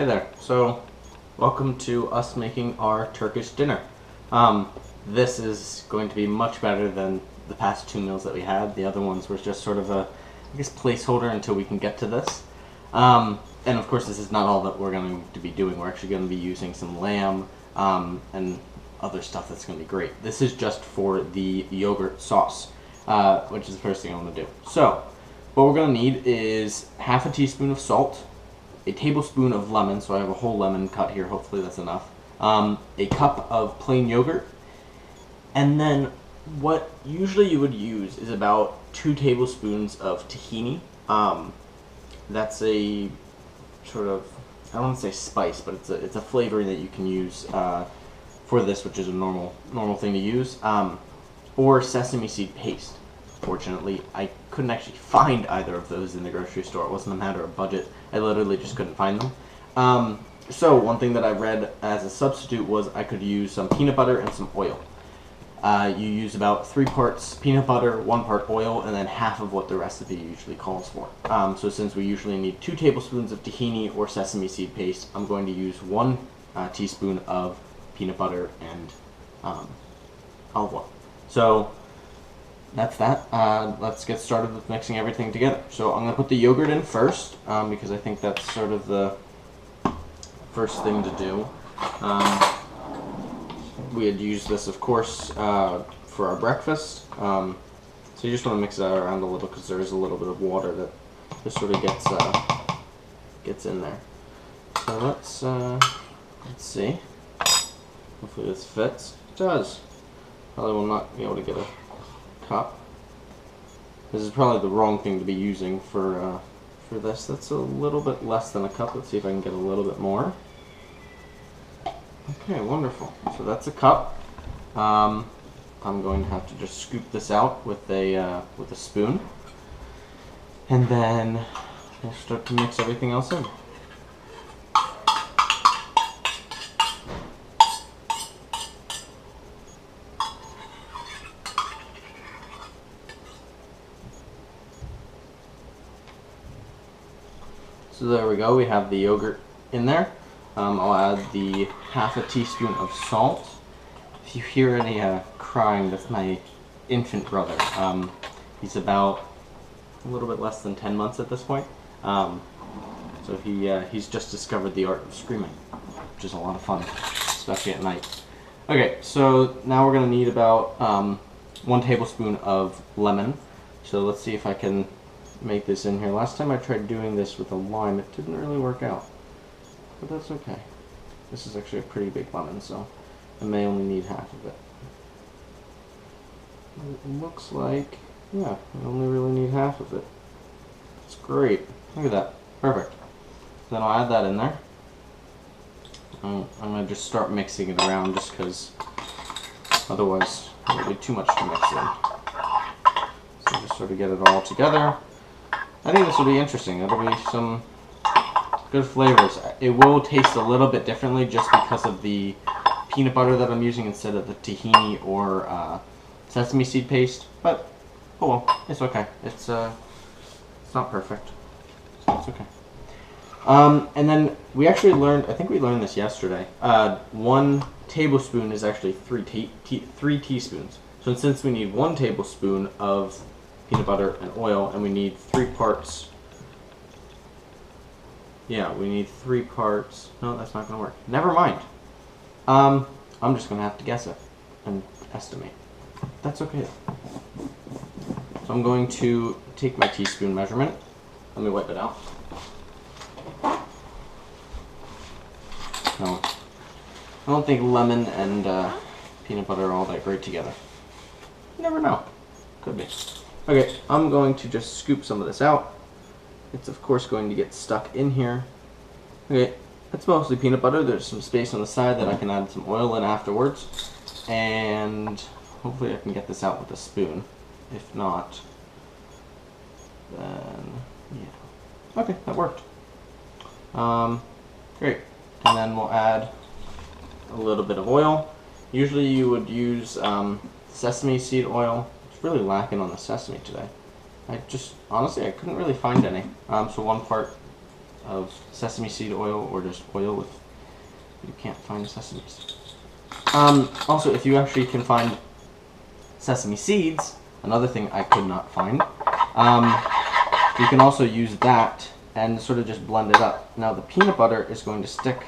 Hey there. So, welcome to us making our Turkish dinner. This is going to be much better than the past two meals that we had. The other ones were just sort of a, I guess, placeholder until we can get to this. And of course, this is not all that we're going to be doing. We're actually going to be using some lamb and other stuff that's going to be great. This is just for the yogurt sauce, which is the first thing I'm going to do. So, what we're going to need is half a teaspoon of salt, a tablespoon of lemon, so I have a whole lemon cut here, hopefully that's enough, a cup of plain yogurt, and then what usually you would use is about 2 tablespoons of tahini. That's a sort of, I don't want to say spice, but it's a flavoring that you can use for this, which is a normal thing to use, or sesame seed paste. Fortunately, I couldn't actually find either of those in the grocery store. It wasn't a matter of budget. I literally just couldn't find them. So one thing that I read as a substitute was I could use some peanut butter and some oil. You use about 3 parts peanut butter, 1 part oil, and then half of what the recipe usually calls for. So since we usually need 2 tablespoons of tahini or sesame seed paste, I'm going to use 1 teaspoon of peanut butter and olive oil. So that's that. Let's get started with mixing everything together. So I'm going to put the yogurt in first, because I think that's sort of the first thing to do. We had used this, of course, for our breakfast. So you just want to mix that around a little because there is a little bit of water that just sort of gets in there. So let's see. Hopefully this fits. It does. Probably will not be able to get a cup. This is probably the wrong thing to be using for this. That's a little bit less than a cup. Let's see if I can get a little bit more. Okay, wonderful. So that's a cup. I'm going to have to just scoop this out with a spoon, and then we'll start to mix everything else in. So there we go, we have the yogurt in there. I'll add the half a teaspoon of salt. If you hear any crying, that's my infant brother. He's about a little bit less than 10 months at this point. So he's just discovered the art of screaming, which is a lot of fun, especially at night. Okay, so now we're going to need about 1 tablespoon of lemon. So let's see if I can make this in here. Last time I tried doing this with a lime, it didn't really work out, but that's okay. This is actually a pretty big lemon, so I may only need half of it. It looks like, yeah, I only really need half of it. That's great. Look at that. Perfect. Then I'll add that in there. I'm going to just start mixing it around just because otherwise it'll be too much to mix in. So just sort of get it all together. I think this will be interesting. It'll be some good flavors. It will taste a little bit differently just because of the peanut butter that I'm using instead of the tahini or sesame seed paste. But oh well, it's okay. It's not perfect, so it's okay. And then we actually learned. I think we learned this yesterday. 1 tablespoon is actually 3 teaspoons. So since we need 1 tablespoon of peanut butter and oil, and we need 3 parts. Yeah, we need 3 parts. No, that's not going to work. Never mind. I'm just going to have to guess it and estimate. That's okay. So I'm going to take my teaspoon measurement. Let me wipe it out. No, I don't think lemon and peanut butter are all that great together. You never know. Could be. Okay, I'm going to just scoop some of this out. It's of course going to get stuck in here. Okay, that's mostly peanut butter. There's some space on the side that I can add some oil in afterwards. And hopefully I can get this out with a spoon. If not, then yeah. Okay, that worked. Great. And then we'll add a little bit of oil. Usually you would use sesame seed oil. Really lacking on the sesame today. Honestly, I couldn't really find any. So 1 part of sesame seed oil, or just oil if you can't find sesame seeds. Also, if you actually can find sesame seeds, another thing I could not find, you can also use that and sort of just blend it up. Now the peanut butter is going to stick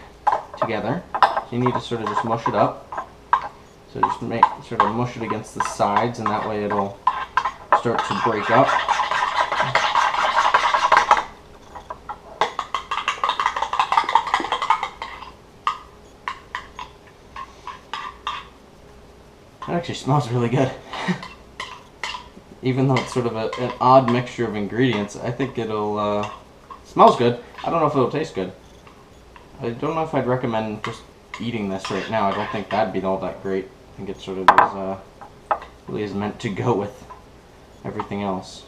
together, so you need to sort of just mush it up. So just sort of mush it against the sides, and that way it'll start to break up. It actually smells really good. Even though it's sort of an odd mixture of ingredients, I think it'll, smells good. I don't know if it'll taste good. I don't know if I'd recommend just eating this right now. I don't think that'd be all that great. I think it sort of is, really is meant to go with everything else.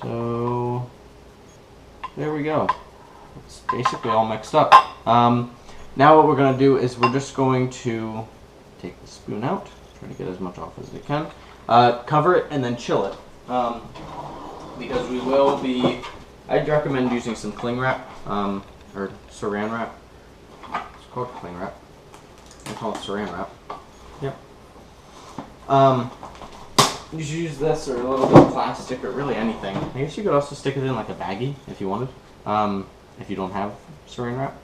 So, there we go. It's basically all mixed up. Now what we're going to do is we're just going to take the spoon out, try to get as much off as we can, cover it, and then chill it. Because we will be, I'd recommend using some cling wrap, or saran wrap. It's called cling wrap. I call it saran wrap. Yep. You should use this or a little bit of plastic or really anything. I guess you could also stick it in like a baggie if you wanted. If you don't have saran wrap,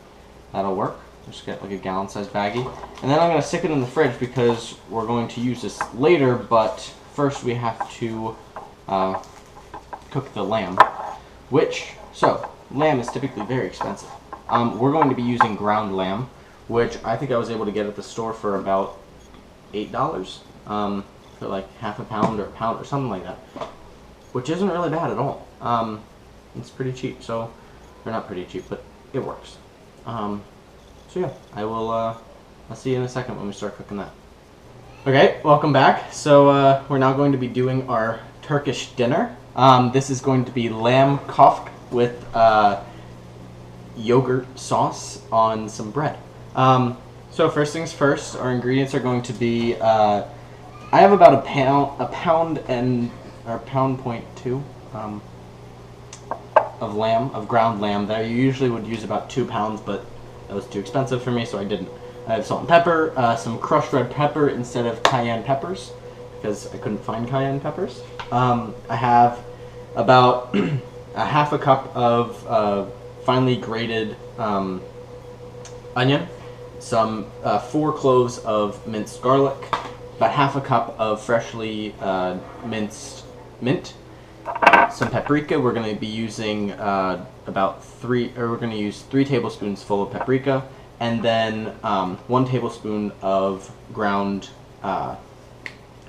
that'll work. Just get like a gallon-sized baggie. And then I'm going to stick it in the fridge because we're going to use this later, but first we have to cook the lamb. So, lamb is typically very expensive. We're going to be using ground lamb, which I think I was able to get at the store for about $8 for like half a pound or a pound or something like that, which isn't really bad at all. It's pretty cheap, so they're not pretty cheap, but it works. So yeah, I'll see you in a second when we start cooking that. Okay, welcome back. So we're now going to be doing our Turkish dinner. This is going to be lamb kofk with yogurt sauce on some bread. So first things first, our ingredients are going to be, I have about a pound and, or pound point two, of ground lamb. That you usually would use about 2 pounds, but that was too expensive for me, so I didn't. I have salt and pepper, some crushed red pepper instead of cayenne peppers, because I couldn't find cayenne peppers. I have about a half a cup of finely grated onion, some 4 cloves of minced garlic, about half a cup of freshly minced mint, some paprika. We're going to be using we're going to use 3 tablespoons full of paprika, and then 1 tablespoon of ground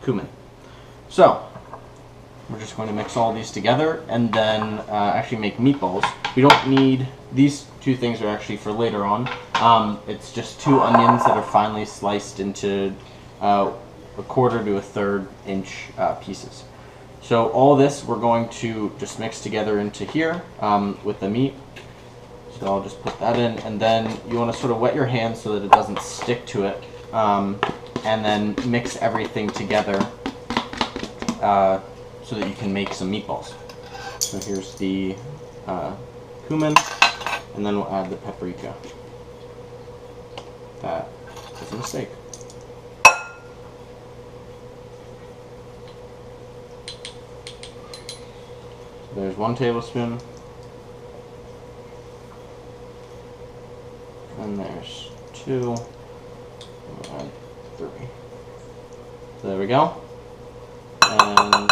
cumin. So we're just going to mix all these together and then actually make meatballs. We don't need, these 2 things are actually for later on. It's just 2 onions that are finely sliced into 1/4 to 1/3 inch pieces. So all this we're going to just mix together into here with the meat. So I'll just put that in, and then you want to sort of wet your hands so that it doesn't stick to it, and then mix everything together so that you can make some meatballs. So here's the cumin, and then we'll add the paprika. That was a mistake. There's 1 tablespoon, and there's 2, we'll add 3. So there we go, and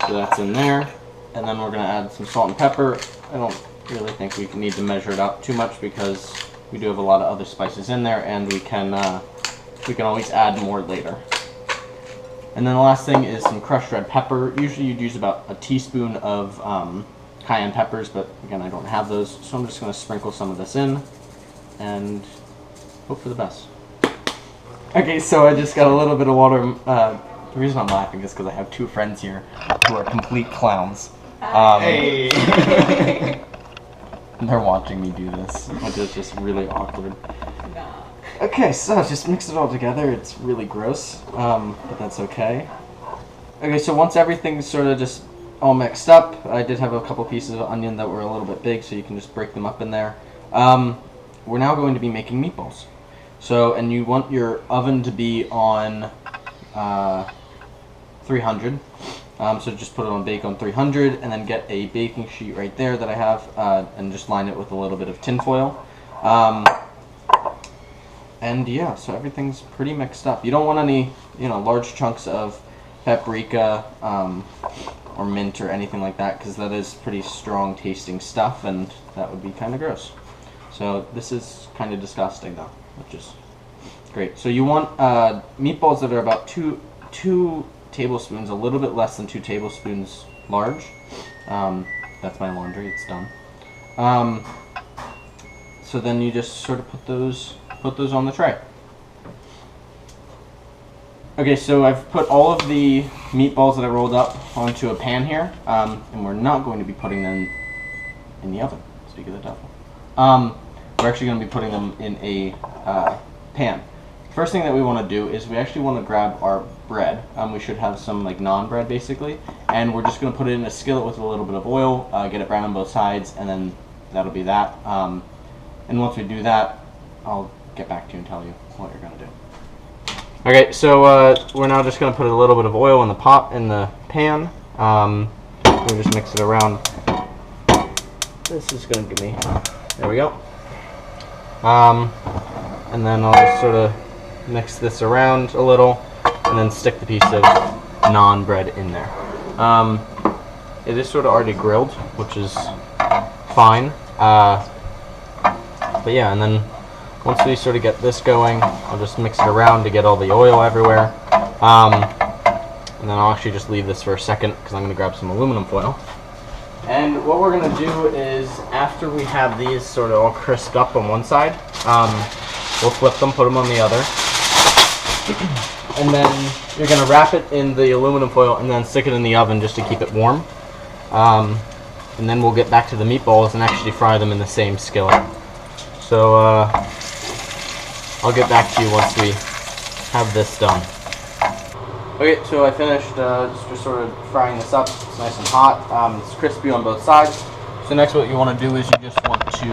so that's in there, and then we're going to add some salt and pepper. I don't really think we need to measure it out too much because we do have a lot of other spices in there, and we can always add more later. And then the last thing is some crushed red pepper. Usually you'd use about a teaspoon of cayenne peppers, but again, I don't have those, so I'm just going to sprinkle some of this in and hope for the best. Okay, so I just got a little bit of water. The reason I'm laughing is because I have 2 friends here who are complete clowns. Hey! They're watching me do this, which is just really awkward. Okay, so just mix it all together. It's really gross, but that's okay. Okay, so once everything's sort of just all mixed up. I did have a couple pieces of onion that were a little bit big, so you can just break them up in there. We're now going to be making meatballs. So, and you want your oven to be on 300. So just put it on bake on 300, and then get a baking sheet right there that I have, and just line it with a little bit of tin foil. And yeah, so everything's pretty mixed up. You don't want any, large chunks of paprika or mint or anything like that, because that is pretty strong tasting stuff, and that would be kind of gross. So this is kind of disgusting though, which is great. So you want meatballs that are about two tablespoons, a little bit less than 2 tablespoons large. That's my laundry, it's done. So then you just sort of put those on the tray. Okay, so I've put all of the meatballs that I rolled up onto a pan here, and we're not going to be putting them in the oven, speak of the devil. We're actually going to be putting them in a pan. First thing that we want to do is we actually want to grab our bread. We should have some like naan bread basically, and we're just going to put it in a skillet with a little bit of oil, get it brown on both sides, and then that'll be that. And once we do that, I'll get back to you and tell you what you're going to do. Okay, so we're now just going to put a little bit of oil in the pan. We'll just mix it around. This is going to give me, there we go. And then I'll just sort of mix this around a little, and then stick the piece of naan bread in there. It is sort of already grilled, which is fine. But yeah, and then once we sort of get this going, I'll just mix it around to get all the oil everywhere. And then I'll actually just leave this for a second, because I'm going to grab some aluminum foil. And what we're going to do is, after we have these sort of all crisped up on one side, we'll flip them, put them on the other. And then you're going to wrap it in the aluminum foil and then stick it in the oven just to keep it warm. And then we'll get back to the meatballs and actually fry them in the same skillet. So I'll get back to you once we have this done. Okay, so I finished just sort of frying this up. It's nice and hot. It's crispy on both sides. So next what you want to do is you just want to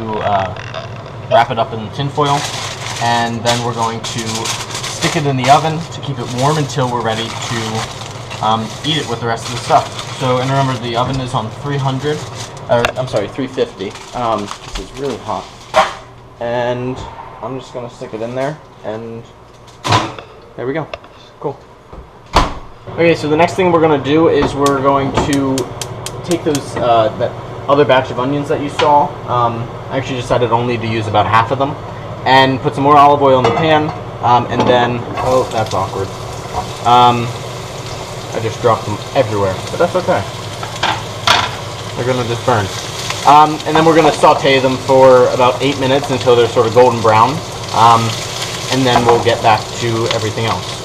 wrap it up in tin foil, and then we're going to stick it in the oven to keep it warm until we're ready to eat it with the rest of the stuff. So, and remember, the oven is on 350. This is really hot. And I'm just going to stick it in there, and there we go. Cool. Okay, so the next thing we're going to do is we're going to take those that other batch of onions that you saw. I actually decided only to use about half of them, and put some more olive oil in the pan, and then, oh, that's awkward. I just dropped them everywhere, but that's okay. They're going to just burn. And then we're going to saute them for about 8 minutes until they're sort of golden brown, and then we'll get back to everything else.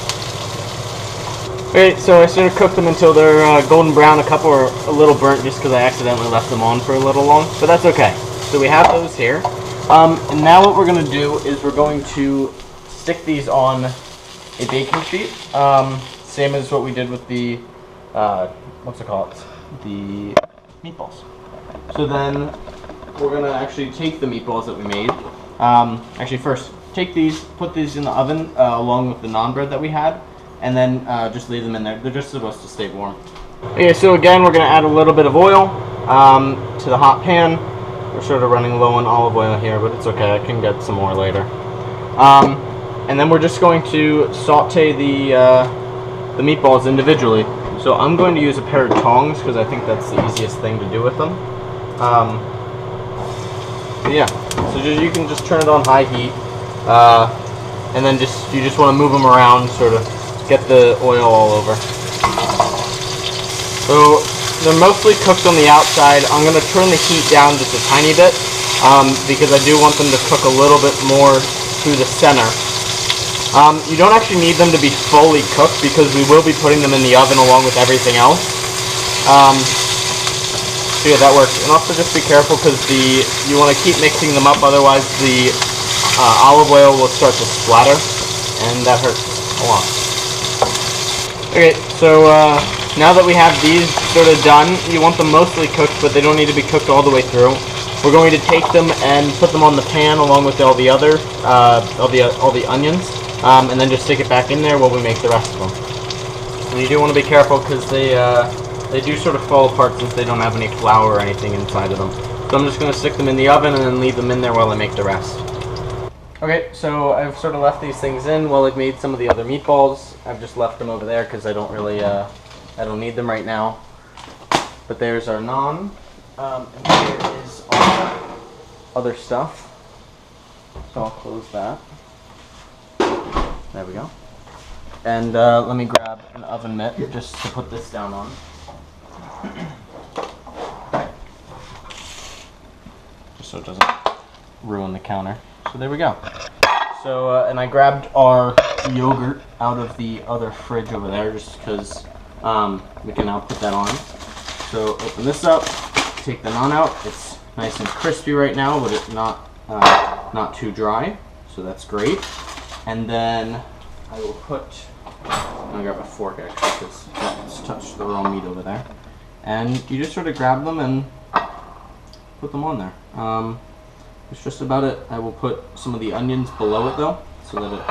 Okay, so I sort of cooked them until they're golden brown. A couple are a little burnt just because I accidentally left them on for a little long, but that's okay. So we have those here. And now what we're going to do is we're going to stick these on a baking sheet, same as what we did with the, what's it called? The meatballs. So then we're going to actually take the meatballs that we made. Actually first, take these, put these in the oven along with the naan bread that we had, and then just leave them in there. They're just supposed to stay warm. Okay, so again, we're going to add a little bit of oil to the hot pan. We're sort of running low on olive oil here, but it's okay. I can get some more later. And then we're just going to saute the meatballs individually. So I'm going to use a pair of tongs because I think that's the easiest thing to do with them. Yeah, so you can just turn it on high heat, and then you just want to move them around, sort of get the oil all over. So they're mostly cooked on the outside. I'm going to turn the heat down just a tiny bit because I do want them to cook a little bit more through the center. You don't actually need them to be fully cooked because we will be putting them in the oven along with everything else. So yeah, that works. And also just be careful because you want to keep mixing them up, otherwise the olive oil will start to splatter, and that hurts a lot. Okay, so now that we have these sort of done, you want them mostly cooked, but they don't need to be cooked all the way through. We're going to take them and put them on the pan along with all the other, all the onions, and then just stick it back in there while we make the rest of them. And you do want to be careful because they do sort of fall apart since they don't have any flour or anything inside of them. So I'm just going to stick them in the oven and then leave them in there while I make the rest. Okay, so I've sort of left these things in while I've made some of the other meatballs. I've just left them over there because I don't really, I don't need them right now. But there's our naan, and here is our other stuff. So I'll close that. There we go. And let me grab an oven mitt just to put this down on. Just so it doesn't ruin the counter. So there we go. So, and I grabbed our yogurt out of the other fridge over there just because we can now put that on. So open this up, take the naan out. It's nice and crispy right now, but it's not too dry. So that's great. And then I will put, I'm going to grab a fork actually because it's touched the raw meat over there. And you just sort of grab them and put them on there. That's just about it. I will put some of the onions below it though, so that it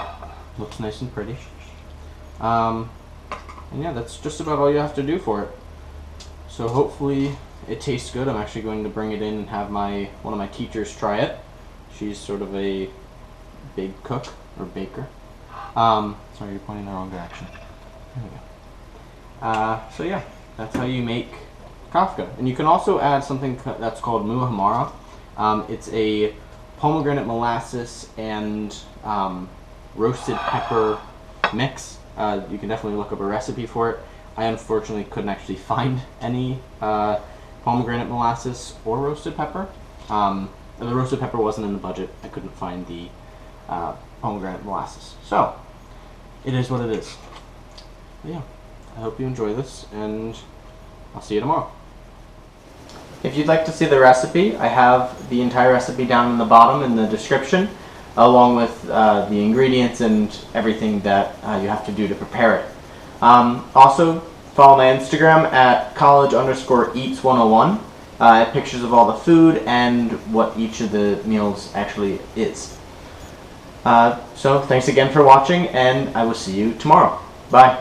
looks nice and pretty. And yeah, that's just about all you have to do for it. So hopefully it tastes good. I'm actually going to bring it in and have one of my teachers try it. She's sort of a big cook or baker. Sorry, you're pointing the wrong direction. There we go. So yeah, that's how you make kafta. And you can also add something that's called muhamara. It's a pomegranate molasses and roasted pepper mix. You can definitely look up a recipe for it. I unfortunately couldn't actually find any pomegranate molasses or roasted pepper. The roasted pepper wasn't in the budget. I couldn't find the pomegranate molasses. So, it is what it is. But yeah, I hope you enjoy this, and I'll see you tomorrow. If you'd like to see the recipe, I have the entire recipe down in the bottom in the description, along with the ingredients and everything that you have to do to prepare it. Also, follow my Instagram at college_eats101. I have pictures of all the food and what each of the meals actually is. So, thanks again for watching, and I will see you tomorrow. Bye.